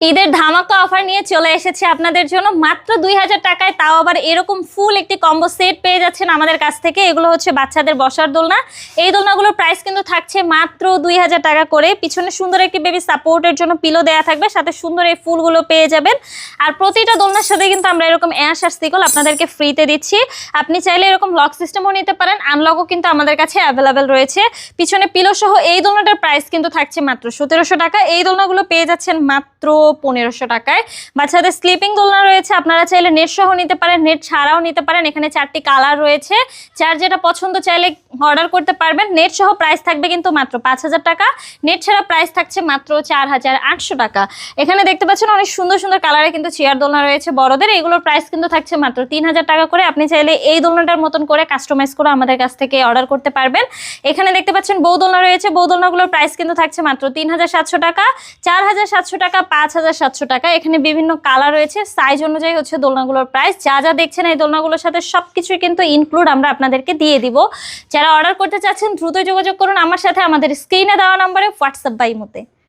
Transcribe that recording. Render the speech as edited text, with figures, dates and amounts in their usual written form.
ঈদের ধামাকা অফার নিয়ে চলে এসেছে আপনাদের জন্য মাত্র 2000 টাকায়, তাও আবার এরকম ফুল একটি কম্বো সেট পেয়ে যাচ্ছেন আমাদের কাছ থেকে। এগুলো হচ্ছে বাচ্চাদের বসার দোলনা। এই দোলনাগুলোর প্রাইস কিন্তু থাকছে মাত্র 2000 টাকা করে। পিছনে সুন্দর একটি বেবি সাপোর্টের জন্য পিলো দেয়া থাকবে, সাথে সুন্দর এই ফুলগুলো পেয়ে যাবেন। আর প্রতিটা দোলনার সাথে কিন্তু আমরা এরকম অ্যাশ আর স্টিকল আপনাদেরকে ফ্রিতে দিচ্ছি। আপনি চাইলে এরকম লক সিস্টেমও নিতে পারেন, আনলকও কিন্তু আমাদের কাছে অ্যাভেলেবেল রয়েছে। পিছনে পিলো সহ এই দোলনাটার প্রাইস কিন্তু থাকছে মাত্র 1700 টাকা। এই দোলনাগুলো পেয়ে যাচ্ছেন মাত্র 1500 টাকায়। বাচ্চাদের স্লিপিং দোলনা রয়েছে, আপনারা চাইলে নেট সহ নিতে পারেন, নেট ছাড়াও নিতে পারেন। এখানে 4টি কালার রয়েছে, যার যেটা পছন্দ চাইলে অর্ডার করতে পারবেন। নেট সহ প্রাইস থাকবে কিন্তু মাত্র 5000 টাকা, নেট ছাড়া প্রাইস থাকছে মাত্র 4800 টাকা। এখানে দেখতে পাচ্ছেন অনেক সুন্দর সুন্দর কালারে কিন্তু চেয়ার দোলনা রয়েছে বড়দের। এগুলোর প্রাইস কিন্তু থাকছে মাত্র 3000 টাকা করে। আপনি চাইলে এই দোলনাটার মতন করে কাস্টমাইজ করে আমাদের কাছ থেকে অর্ডার করতে পারবেন। এখানে দেখতে পাচ্ছেন বউ দোলনা রয়েছে, বউ দোলনাগুলোর প্রাইস কিন্তু থাকছে মাত্র 3700 টাকা, 4700 টাকা, 5700 টাকা। এখানে বিভিন্ন কালার রয়েছে, সাইজ অনুযায়ী হচ্ছে দোলনাগুলোর প্রাইস। যা যা দেখছেন এই দোলনাগুলোর সাথে সবকিছুই কিন্তু ইনক্লুড আমরা আপনাদেরকে দিয়ে দিব। যারা অর্ডার করতে চাচ্ছেন দ্রুত যোগাযোগ করুন আমার সাথে, আমাদের স্ক্রিনে দেওয়া নম্বরে হোয়াটসঅ্যাপ বা ইমোতে।